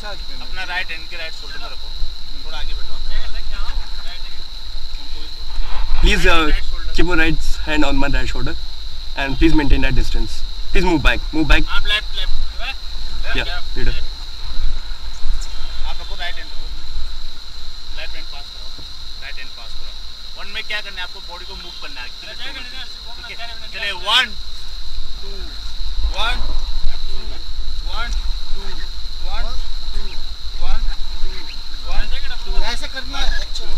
अपना right hand के right shoulder में रखो, थोड़ा आगे बैठो। Please keep your right hand on my right shoulder and please maintain that distance. Please move back. आप लेफ्ट Yeah, leader. आप रखो राइट हैंड रखो, लेफ्ट हैंड पास करो, राइट हैंड पास करो। वन में क्या करना है आपको, बॉडी को मूव करना है। चलिए 1 2 1 2 1 2 1 2 1 2 1 2 ऐसे करना है एक्चुअली।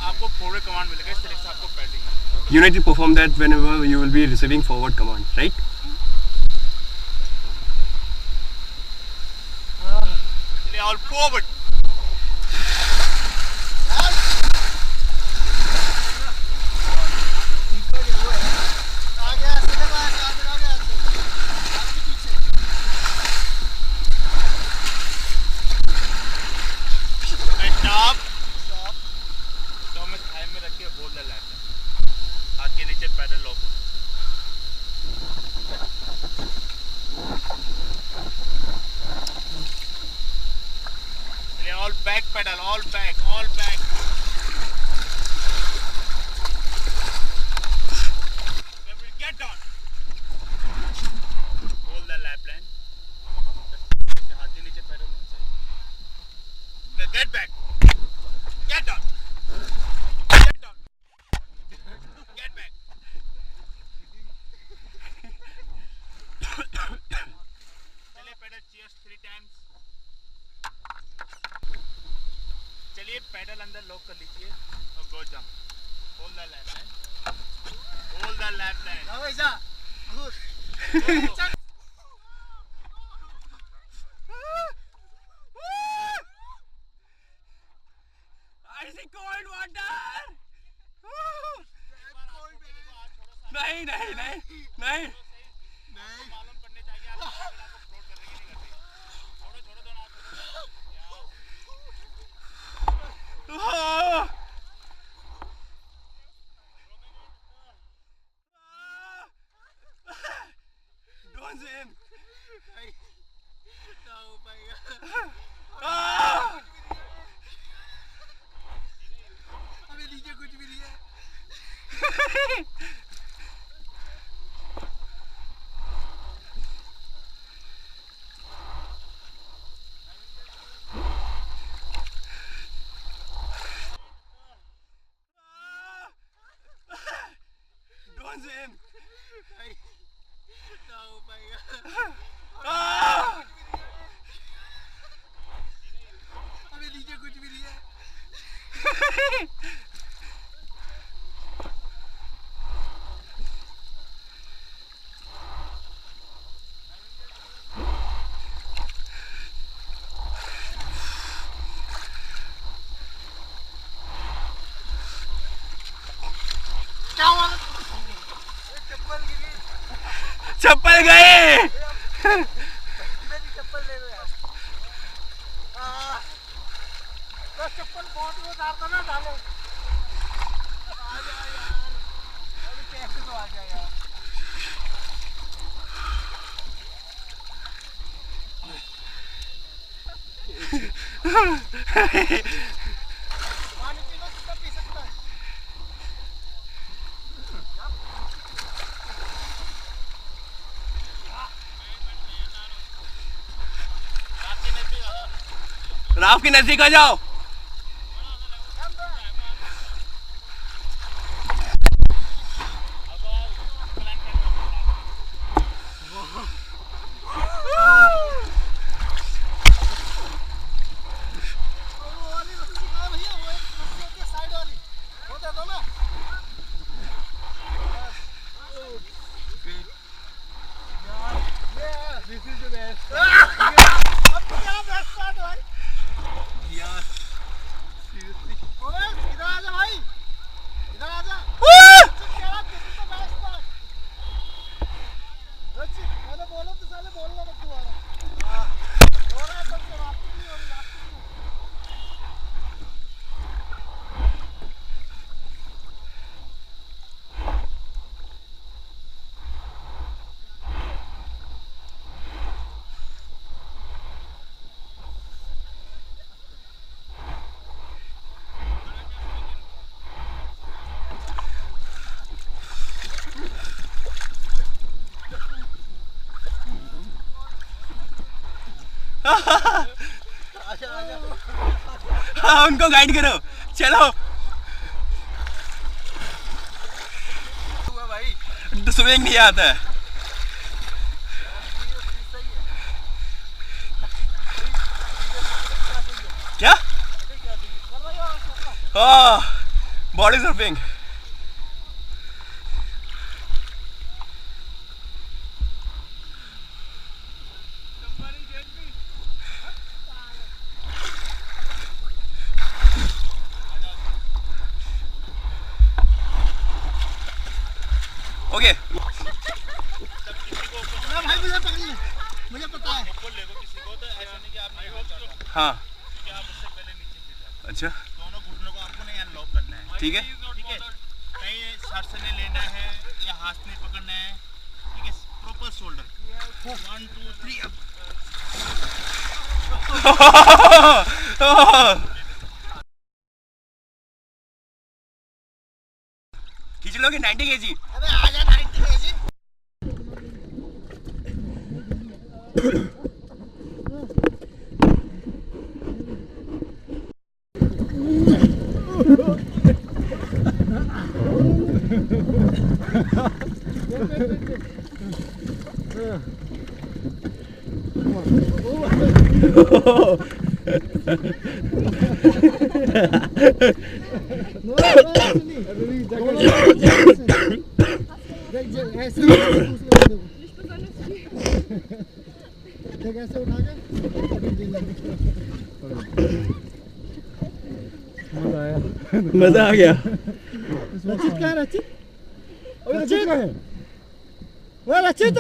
आपको फॉरवर्ड कमांड मिलेगा, इस तरीके से आपको पैडिंग है। You need to perform that whenever you will be receiving forward command, right? चलिए ऑल फॉरवर्ड। हाथ के नीचे पैडल लॉक। चलिए all back paddle, all back. Get down, hold the lap line. हाथ के नीचे पैडल होना चाहिए। Get back, get down, get back. चलिए पैडल चीयर्स 3 टाइम्स। चलिए पैडल अंदर लॉक कर लीजिए और go jump. Hold the lap line, hold the lap line. Icy cold water. नहीं मालूम पड़ने चाहिए आपको फ्लोट करने की नहीं करती। छोड़ो दोनों हाथ। Don't swim. अबे नीचे कुछ भी नहीं है। Don't swim. ना हो पाएगा। अबे नीचे कुछ भी नहीं है। चप्पल गए। चप्पल ले लो यार। चप्पल बहुत वो डालता ना डालो। आ जा यार, अभी कैसे तो आ जा यार। पानी पी लो, कितना पी सकता है। राफ के नजदीक आ जाओ। This is the best. अब क्या best part भाई? यार हाँ उनको गाइड करो, चलो। तो स्विमिंग नहीं आता है। क्या? हाँ बॉडी सर्फिंग। ओके भाई मुझे पकड़ ले, मुझे पता है। किसी को तो ऐसा नहीं कि आपने हाँ क्योंकि आप उससे पहले नीचे गिर जाते। अच्छा दोनों घुटनों को आपको नहीं अनलॉक करना है। ठीक है। ठीक है, कहीं सर से नहीं लेना है या हाथ से नहीं पकड़ना है। ठीक है, प्रॉपर शोल्डर 1 2 3 अप। खींच लोगे 90 kg। अबे आजा 90 kg। ऐसे उठा के मजा आ गया। रचित कहाँ है? रचित? रचित कहाँ है? वो रचित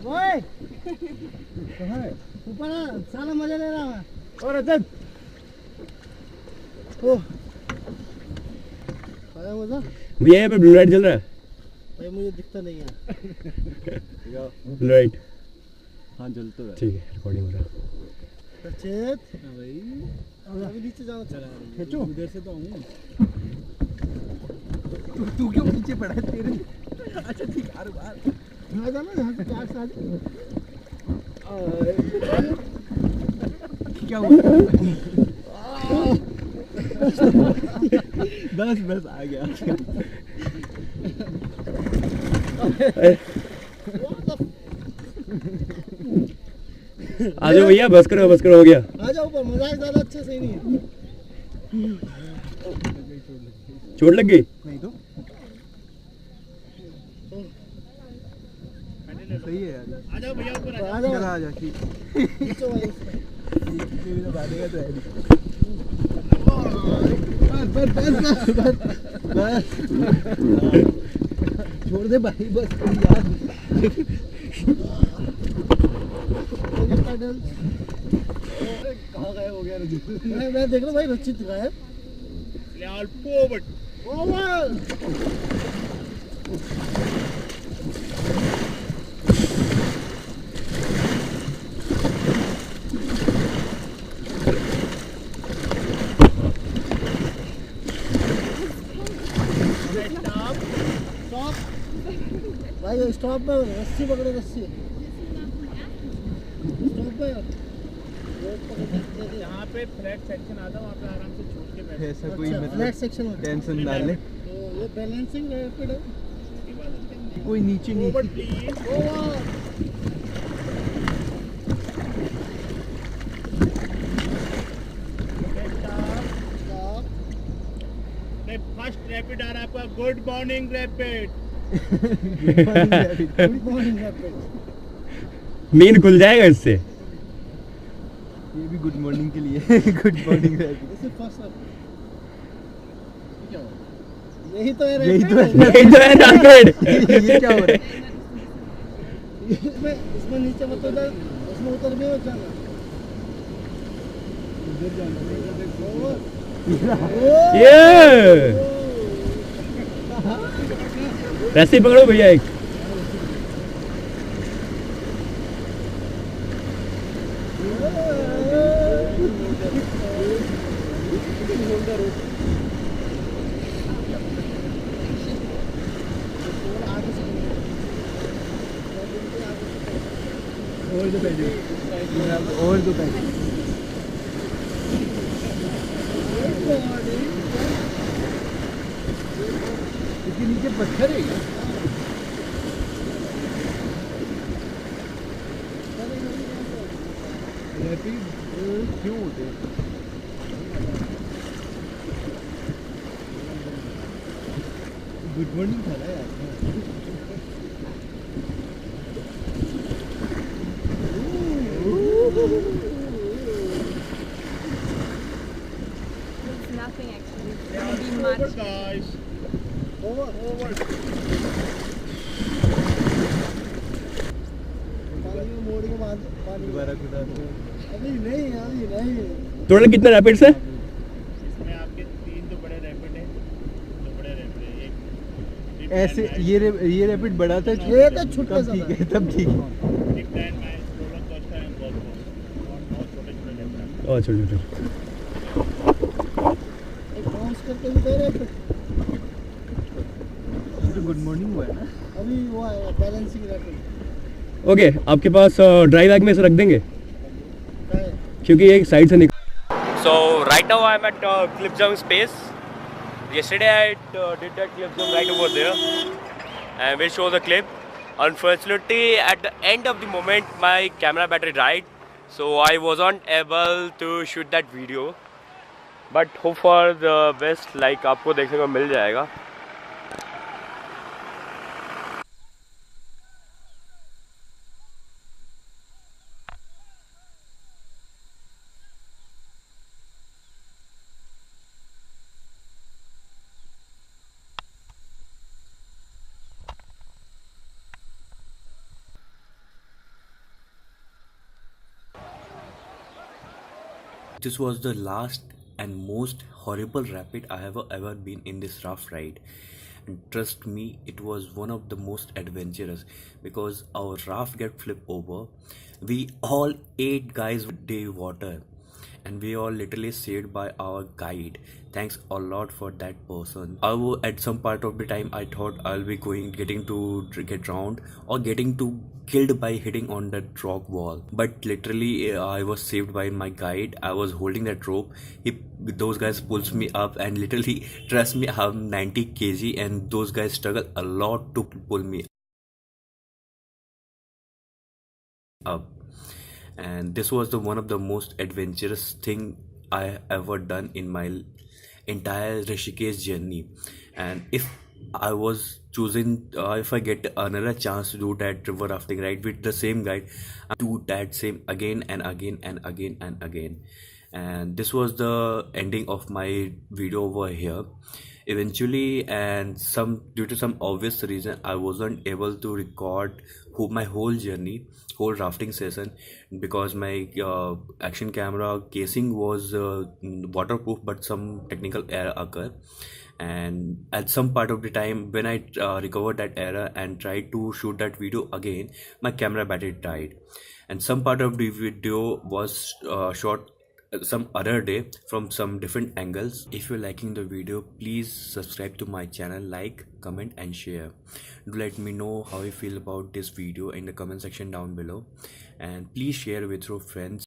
ओए कहाँ है? ऊपर है, साला मजा ले रहा है। और रचित ओ आया मजा? भैया यहाँ पे ब्लू लाइट जल रहा है। भाई मुझे दिखता नहीं है। ब्लू लाइट हाँ जल तो रहा है। ठीक है, रिकॉर्डिंग हो रहा है। रचित हाँ भाई अभी नीचे जाओ, चला खींचो। उधर से तो आऊँ। तू क्यों पीछे पड़ा है तेरे? अच्छा ठीक है बाहर यहाँ जाना, यहाँ से प्यार से आ जाओ। क्या हुआ? बस बस आ गया। आ जाओ भैया, बस करो हो गया। आ जाओ ऊपर, मजाक ज्यादा अच्छा सही नहीं है। चोट लग गई? नहीं तो सही है यार। आ जाओ भैया ऊपर आ जाओ, चला आ जा ठीक। खींचो भाई। तेरी तो बातेगा तो है नहीं। बस छोड़ दे भाई बस यार। कहाँ गायब हो गया रजित? मैं देख रहा हूँ भाई, रचित गायब। Level forward. ओवर स्टॉप भाई, स्टॉप पे रस्सी पकड़ो, रस्सी स्टॉप पे यहाँ पे फ्लैट सेक्शन आता है, वहाँ पे आराम से छूट के बैठो। ऐसा कोई फ्लैट मतलब सेक्शन में टेंशन ना ले। तो ये बैलेंसिंग रैपिड है। कोई नीचे नहीं। Forward please. Over stop first rapid आ रहा है आपका। Good morning rapid. Good morning rapid. नींद खुल जाएगा इससे। ये भी गुड मॉर्निंग के लिए। Good morning rapid. This is first rapid. क्या हुआ? यही तो है यही तो रैपिड। ये तो है रैपिड। ये क्या हो रहा है? इसमें नीचे मत उतर, इसमें उतर भी मत जाना। उधर जाना ओवर ये रस्सी पकड़ो भैया एक। Hold the pedal. You have over the pedal. इसके नीचे पत्थर है क्या? रैपिड क्यों होते हैं? गुड मॉर्निंग था ना यार. It's nothing actually. It's gonna be much. guys. Over. पानी में मोड़ के बाद पानी दोबारा खुदा दो. अभी नहीं. टोटल कितने रैपिड्स है? इसमें आपके 3 तो बड़े रैपिड हैं. तो बड़े रैपिड है. एक deep ऐसे and ये रैपिड बड़ा था. ये तो छुटका तब ठीक है, तब ठीक है. Big Time Mines, roller coaster and golf course. और बहुत छोटे-छोटे रहते हैं. ओह छोटे एक बाउंस करके भी दे रहे. तो गुड मॉर्निंग हुआ है ना. अभी वो है बैलेंसिंग रैपिड. ओके, आपके पास ड्राई बैग में से रख देंगे क्योंकि एक साइड से निकल. So right now I am at cliff jump space. Yesterday I did that clip jump right over there and we'll show the clip. Unfortunately at the end of the moment my camera battery died, so I wasn't able to shoot that video, but hope for the best. Like आपको देखने को मिल जाएगा. This was the last and most horrible rapid I have ever been in this raft ride, and trust me, it was one of the most adventurous because our raft get flipped over. We all 8 guys day water, and we all literally saved by our guide. Thanks a lot for that person. At some part of the time I thought I'll be getting to get drowned or getting to killed by hitting on that rock wall, but literally I was saved by my guide. I was holding that rope. Those guys pulls me up, and literally trust me, I'm 90 kg and those guys struggle a lot to pull me up. And this was one of the most adventurous thing I ever done in my entire Rishikesh journey. And if I was choosing, if I get another chance to do that river rafting ride with the same guide, I do that same again and again and again and again. And this was the ending of my video over here. Eventually, and due to some obvious reason, I wasn't able to record my whole journey, whole rafting session, because my action camera casing was waterproof, but some technical error occurred. And at some part of the time when I recovered that error and tried to shoot that video again, my camera battery died. And some part of the video was shot some other day from some different angles. If you're liking the video, please subscribe to my channel, like, comment and share. Do let me know how you feel about this video in the comment section down below, and please share with your friends.